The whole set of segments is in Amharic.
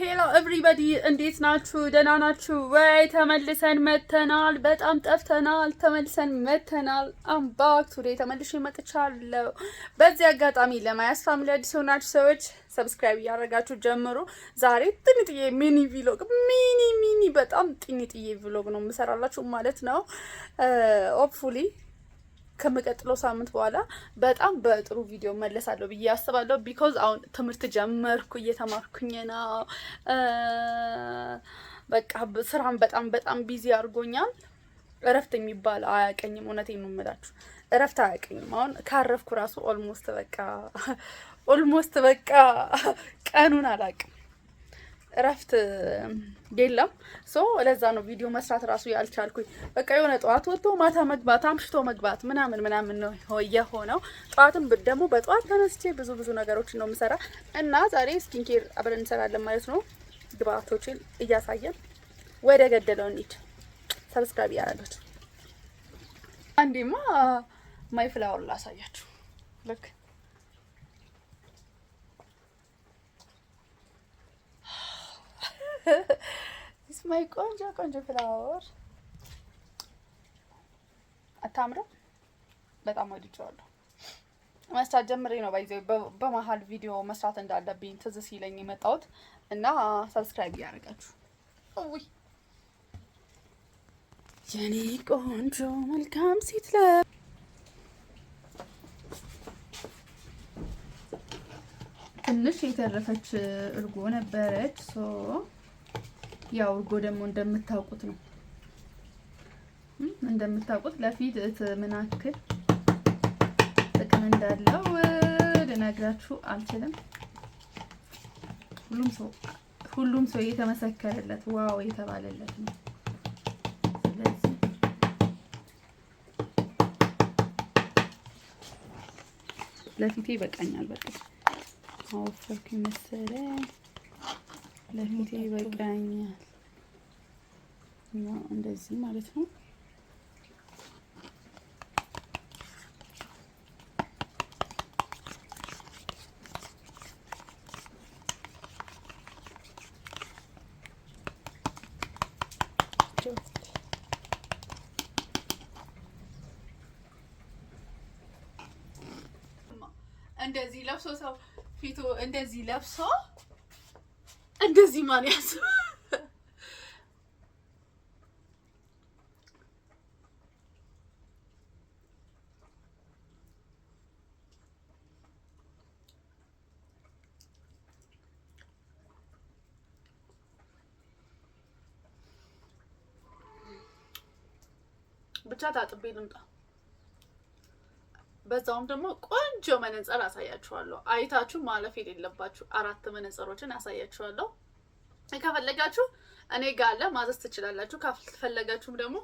ሄሎ ኤቭሪባዲ እንዴት ናችሁ? ደህና ናችሁ ወይ? ተመልሰን መተናል። በጣም ጠፍተናል። ተመልሰን መተናል። አምባክ ቱዴይ ተመልሼ መጥቻለሁ። በዚህ አጋጣሚ ለማያስ ፋሚሊ አዲስ ሆናችሁ ሰዎች ሰብስክራይብ እያደረጋችሁ ጀምሩ። ዛሬ ጥንጥዬ ሚኒ ቪሎግ ሚኒ በጣም ጥንጥዬ ቪሎግ ነው የምሰራላችሁ ማለት ነው። ሆፕፉሊ ከመቀጥለው ሳምንት በኋላ በጣም በጥሩ ቪዲዮ መለሳለሁ ብዬ አስባለሁ። ቢኮዝ አሁን ትምህርት ጀመርኩ፣ እየተማርኩኝ ነው። በቃ ስራም በጣም ቢዚ አድርጎኛል። እረፍት የሚባል አያቀኝም። እውነቴን ነው የምላችሁ፣ እረፍት አያቀኝም። አሁን ካረፍኩ ራሱ ኦልሞስት በቃ ቀኑን አላቅም። እረፍት የለም። ሶ ለዛ ነው ቪዲዮ መስራት ራሱ ያልቻልኩኝ። በቃ የሆነ ጠዋት ወጥቶ ማታ መግባት፣ አምሽቶ መግባት ምናምን ነው የሆነው። ጠዋትም ደግሞ በጠዋት ተነስቼ ብዙ ነገሮችን ነው የምሰራ እና ዛሬ ስኪን ኬር አብረን እንሰራለን ማለት ነው። ግብአቶችን እያሳየን ወደ ገደለው እንሂድ። ሰብስክራይብ ያደረጋችሁ አንዴማ ማይ ፍላወር ላሳያችሁ። ልክ ማይ ቆንጆ ፍላወር አታምረው? በጣም ወድጄዋለሁ። መስራት ጀምሬ ነው ባይዘው በመሀል ቪዲዮ መስራት እንዳለብኝ ትዝ ሲለኝ የመጣሁት እና ሰብስክራይብ ያደርጋችሁ። ኦይ የኔ ቆንጆ መልካም ሴት ትንሽ የተረፈች እርጎ ነበረች። ያው እርጎ ደግሞ እንደምታውቁት ለፊት ምን ያክል ጥቅም እንዳለው ልነግራችሁ አልችልም። ሁሉም ሰው የተመሰከረለት ዋው የተባለለት ነው። ስለዚህ ለፊቴ ይበቃኛል። በቃ አወፈርኩ መሰለኝ። ለፊቴ ይበቃኛል። እንደዚህ ማለት ነው። እንደዚህ ለብሶ ሰው ፊቱ እንደዚህ ለብሶ እንደዚህ ማን ያስ ብቻ ታጥቤ ልምጣ። በዛውም ደግሞ ቆንጆ መነጽር አሳያችኋለሁ። አይታችሁ ማለፍ የሌለባችሁ 4 መነጽሮችን አሳያችኋለሁ። ከፈለጋችሁ እኔ ጋር አለ ማዘዝ ትችላላችሁ። ከፈለጋችሁም ደግሞ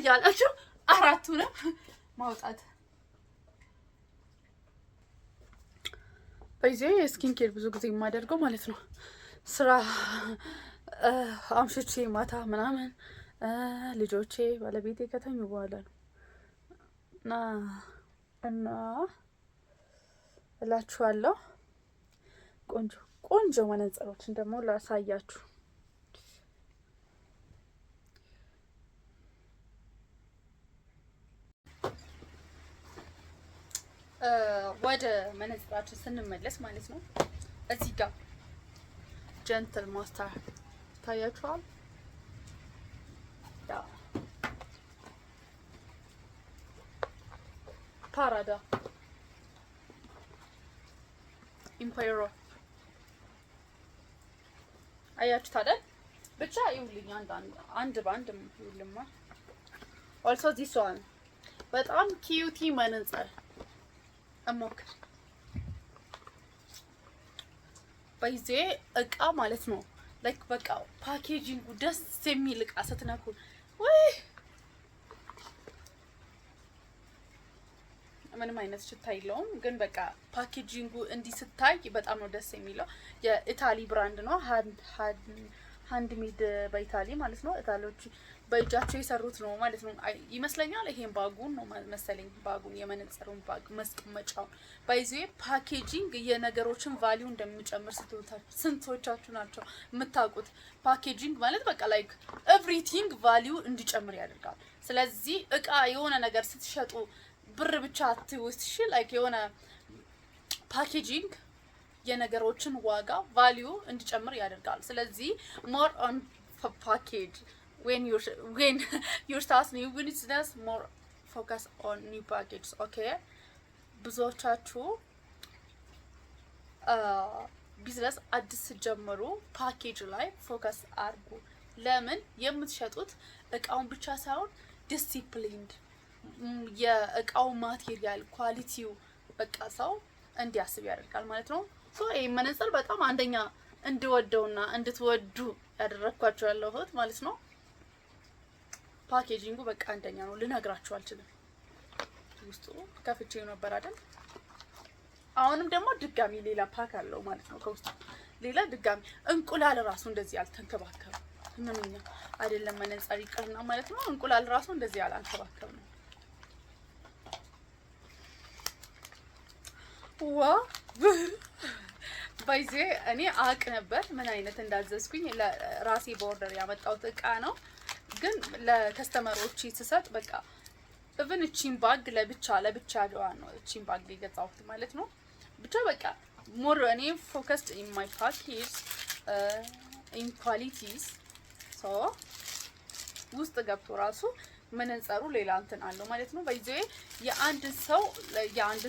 ያላችሁ 4ቱንም ማውጣት። በዚህ ስኪን ኬር ብዙ ጊዜ የማደርገው ማለት ነው ስራ አምሽቼ ማታ ምናምን ልጆቼ ባለቤቴ ከተኙ በኋላ ነው እና እላችኋለሁ። ቆንጆ መነጽሮችን ደግሞ ላሳያችሁ። ወደ መነጽራችን ስንመለስ ማለት ነው እዚህ ጋር ጀንትል ማስተር ታያችኋል። ፓራዳ ኢምፓየሮ አያችሁት አይደል? ብቻ ይውልኝ አንድ ባንድ ይውልማ። ኦልሶ ዚስ ዋን በጣም ኪዩቲ መነጽር እሞክር በይዜ እቃ ማለት ነው። ላይክ በቃ ፓኬጂንጉ ደስ የሚል እቃ ስትነኩ ወይ ምንም አይነት ሽታ የለውም፣ ግን በቃ ፓኬጂንጉ እንዲህ ስታይ በጣም ነው ደስ የሚለው። የኢታሊ ብራንድ ነው። ሃንድ ሜድ በኢታሊ ማለት ነው። በእጃቸው የሰሩት ነው ማለት ነው ይመስለኛል። ይሄን ባጉን ነው መሰለኝ፣ ባጉን የመነጽሩን ባግ መስቀመጫው ባይዘይ ፓኬጂንግ የነገሮችን ቫልዩ እንደሚጨምር ስንቶቻችሁ ናቸው የምታውቁት? ፓኬጂንግ ማለት በቃ ላይክ ኤቭሪቲንግ ቫልዩ እንዲጨምር ያደርጋል። ስለዚህ እቃ የሆነ ነገር ስትሸጡ ብር ብቻ አትውስጥ ላይክ የሆነ ፓኬጂንግ የነገሮችን ዋጋ ቫልዩ እንዲጨምር ያደርጋል። ስለዚህ more on package when you start new business, more focus on new packages. okay ብዙዎቻችሁ ቢዝነስ አዲስ ጀምሩ ፓኬጅ ላይ ፎከስ አድርጉ። ለምን የምትሸጡት እቃውን ብቻ ሳይሆን ዲሲፕሊንድ የእቃው ማቴሪያል ኳሊቲው በቃ ሰው እንዲያስብ ያደርጋል ማለት ነው። ሶ ይሄ መነጽር በጣም አንደኛ እንድወደውና እንድትወዱ ያደረኳችሁ ያለሁት ማለት ነው። ፓኬጂንጉ በቃ አንደኛ ነው፣ ልነግራችሁ አልችልም። ውስጡ ከፍቼው ነበር አይደል? አሁንም ደግሞ ድጋሚ ሌላ ፓክ አለው ማለት ነው። ከውስጡ ሌላ ድጋሚ እንቁላል ራሱ እንደዚህ አልተንከባከበ ምንኛ አይደለም መነጽር ይቀርና ማለት ነው። እንቁላል ራሱ እንደዚህ አላንከባከበ ነው። ዋ ባይዜ እኔ አቅ ነበር ምን አይነት እንዳዘዝኩኝ ለራሴ በኦርደር ያመጣሁት እቃ ነው። ግን ለከስተመሮች ሲሰጥ በቃ ኢቭን እቺን ባግ ለብቻ ነው እቺን ባግ የገዛሁት ማለት ነው። ብቻ በቃ ሞር እኔ ፎከስድ ኢን ማይ ፓኬጅ ኢን ኳሊቲስ ሶ ውስጥ ገብቶ ራሱ መነጽሩ ሌላ እንትን አለው ማለት ነው። ባይዘይ የአንድን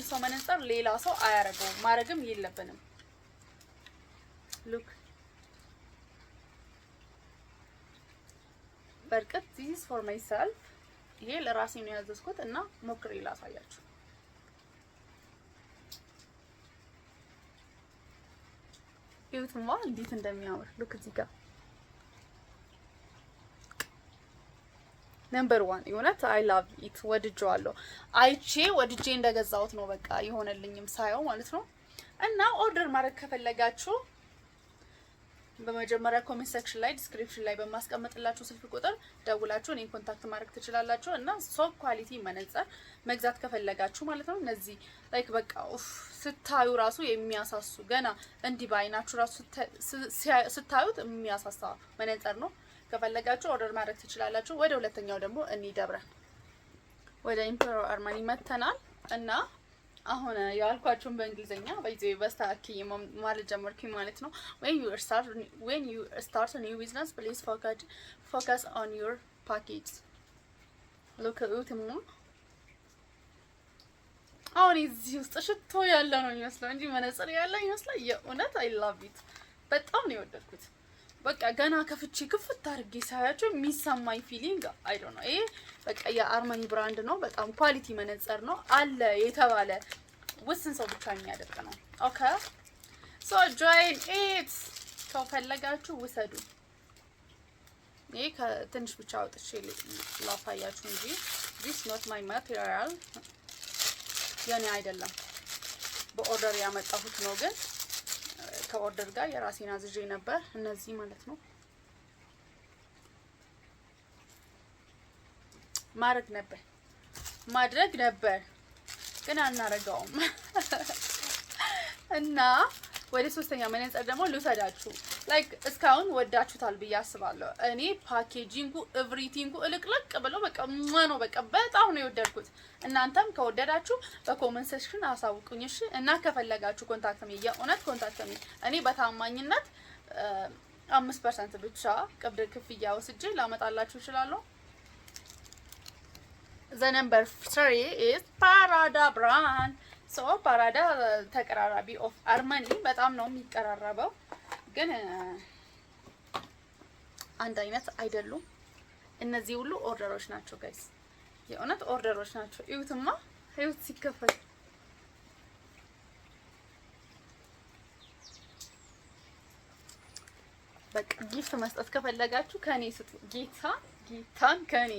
ሰው መነጽር ሌላ ሰው አያረገውም፣ ማረግም የለብንም። ሉክ በርቀት this is for myself ይሄ ለራሴ ነው ያዘዝኩት እና ሞክሬ ላሳያችሁ። ይሁንማ እንዴት እንደሚያምር ሉክ እዚህ ጋር ነምበር 1 የሆነት አይ ላቭ ኢት ወድጄዋለሁ። ወድጄ እንደገዛሁት ነው በቃ የሆነልኝም ሳየው ማለት ነው። እና ኦርደር ማድረግ ከፈለጋችሁ በመጀመሪያ ኮሜንት ሴክሽን ላይ ዲስክሪፕሽን ላይ በማስቀመጥላችሁ ስልክ ቁጥር ደውላችሁ እኔን ኮንታክት ማድረግ ትችላላችሁ። እና ሶ ኳሊቲ መነጽር መግዛት ከፈለጋችሁ ማለት ነው እነዚህ ላይክ በቃ ስታዩ ራሱ የሚያሳሱ ገና እንዲህ ባይናችሁ ራሱ ስታዩት የሚያሳሳ መነጽር ነው። ከፈለጋችሁ ኦርደር ማድረግ ትችላላችሁ። ወደ ሁለተኛው ደግሞ እንይደብረን ወደ ኢምፔሪያል አርማኒ መተናል እና አሁን ያልኳችሁን በእንግሊዘኛ በዚህ በስታኪ ማለት ጀመርኩኝ ማለት ነው። when you start a new business please focus on your package. look at it more አሁን እዚህ ውስጥ ሽቶ ያለ ነው የሚመስለው እንጂ መነጽር ያለ ይመስላል። የእውነት አይ ላቭ ኢት በጣም ነው የወደድኩት። በቃ ገና ከፍቼ ክፍት አድርጌ ሳያቸው የሚሰማኝ ፊሊንግ አይ ዶንት ኖ። ይሄ በቃ የአርማኒ ብራንድ ነው። በጣም ኳሊቲ መነጽር ነው አለ የተባለ ውስን ሰው ብቻ የሚያደርግ ነው። ኦኬ ሶ ጆይን ኢት ከፈለጋችሁ ውሰዱ። ይሄ ከትንሽ ብቻ አውጥቼ ላሳያችሁ እንጂ this not my material የኔ አይደለም፣ በኦርደር ያመጣሁት ነው። ግን ከኦርደር ጋር የራሴን አዝዤ ነበር እነዚህ ማለት ነው። ማድረግ ነበር ግን አናረጋውም። እና ወደ ሶስተኛ መነጽር ደግሞ ልውሰዳችሁ። ላይክ እስካሁን ወዳችሁታል ብዬ አስባለሁ። እኔ ፓኬጂንጉ ኤቭሪቲንጉ እልቅልቅ ብሎ በቃ ነው በቃ በጣም ነው የወደድኩት። እናንተም ከወደዳችሁ በኮሜንት ሴክሽን አሳውቁኝ እሺ። እና ከፈለጋችሁ ኮንታክት ሚ የእውነት ኮንታክት ሚ እኔ በታማኝነት 5% ብቻ ቅብድ ክፍያ ወስጄ ላመጣላችሁ እችላለሁ። The number 3 is Parada brand. So Parada ተቀራራቢ ኦፍ አርማኒ በጣም ነው የሚቀራረበው፣ ግን አንድ አይነት አይደሉም። እነዚህ ሁሉ ኦርደሮች ናቸው ጋይስ፣ የእውነት ኦርደሮች ናቸው። እዩትማ፣ እዩት ሲከፈት በቃ ጊፍት መስጠት ከፈለጋችሁ ከኔ ስጡ። ጌታን ከኔ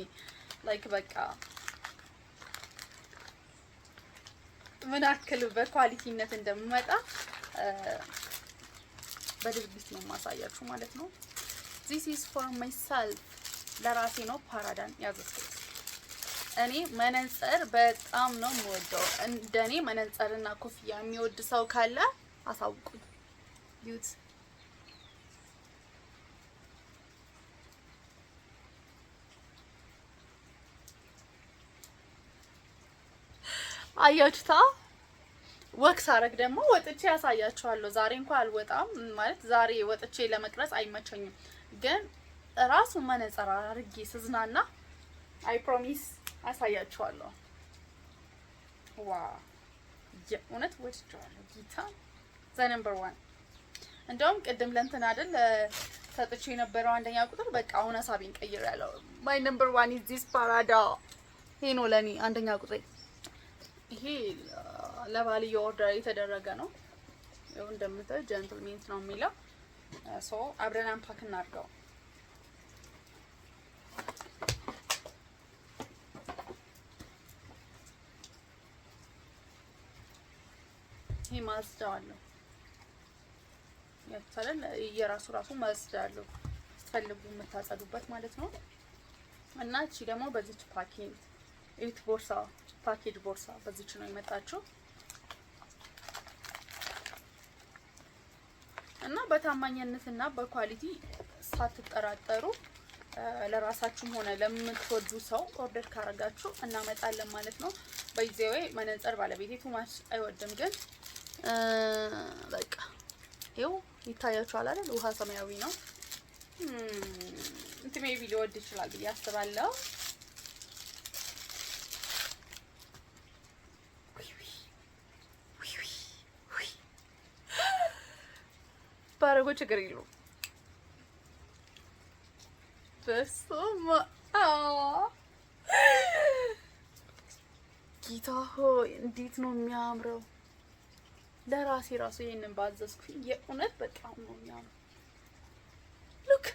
ላይክ በቃ ምን አክል በኳሊቲነት እንደምመጣ በድርጊት ነው ማሳያችሁ ማለት ነው። this is for myself ለራሴ ነው ፓራዳን ያዘዝኩት። እኔ መነጽር በጣም ነው የምወደው። እንደኔ መነጽርና ኮፍያ የሚወድ ሰው ካለ አሳውቁኝ። ዩት አያችሁታ። ወክስ አረግ ደግሞ ወጥቼ ያሳያችኋለሁ። ዛሬ እንኳን አልወጣም ማለት ዛሬ ወጥቼ ለመቅረጽ አይመቸኝም፣ ግን ራሱ መነጽር አድርጌ ስዝናና አይ ፕሮሚስ አሳያችኋለሁ። ዋው የእውነት ወድጄዋለሁ። ጌታ ዘ ነምበር 1 እንደውም ቅድም ለእንትን አይደል ሰጥቼ የነበረው አንደኛ ቁጥር በቃ አሁን ሀሳቤን ቀይሬያለሁ። ማይ ነምበር 1 ኢዝ ዚስ ፓራዳ። ይሄ ነው ለኔ አንደኛ ቁጥሬ። ይሄ ለባልዮ ኦርደር የተደረገ ነው። ይኸው እንደምታዩ ጀንትልሜንት ነው የሚለው። ሶ አብረን አንፓክ እናድርገው። ይሄ ማጽጃ አለው ያቻለን የራሱ ማጽጃ አለው ፈልጉ የምታጸዱበት ማለት ነው። እና እቺ ደግሞ በዚች ፓኬጅ ቦርሳ ፓኬጅ ቦርሳ በዚች ነው የመጣችው። እና በታማኝነትና በኳሊቲ ሳትጠራጠሩ ለራሳችሁም ሆነ ለምትወዱ ሰው ኦርደር ካረጋችሁ እናመጣለን ማለት ነው። በጊዜው መነጽር ባለቤቴ ቱማች አይወድም፣ ግን በቃ ይኸው ይታያችኋል አይደል? ውሃ ሰማያዊ ነው። እንት ሜቢ ሊወድ ይችላል ብዬ አስባለሁ። ባረጎ ችግር የለውም። በስመ አብ ጌታ ሆይ እንዴት ነው የሚያምረው! ለራሴ ራሱ ይሄንን ባዘዝኩኝ የእውነት በጣም ነው የሚያምረው። ሉክ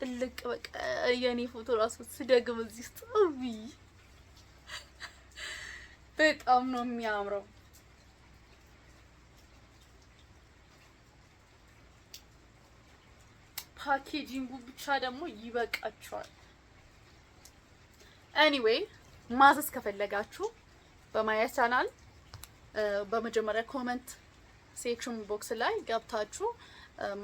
እልቅ በቃ የኔ ፎቶ ራሱ ስደግም እዚህ ውስጥ በጣም ነው የሚያምረው። ፓኬጂንጉ ብቻ ደግሞ ይበቃችኋል። ኤኒዌይ ማዘዝ ከፈለጋችሁ በማያ ቻናል በመጀመሪያ ኮሜንት ሴክሽን ቦክስ ላይ ገብታችሁ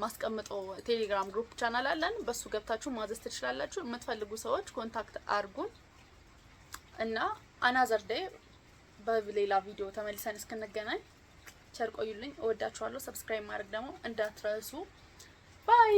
ማስቀምጠው ቴሌግራም ግሩፕ ቻናል አለን። በሱ ገብታችሁ ማዘዝ ትችላላችሁ። የምትፈልጉ ሰዎች ኮንታክት አድርጉን እና አናዘር ዴይ በሌላ ቪዲዮ ተመልሰን እስክንገናኝ ቸር ቆዩልኝ። እወዳችኋለሁ። ሰብስክራይብ ማድረግ ደግሞ እንዳትረሱ። ባይ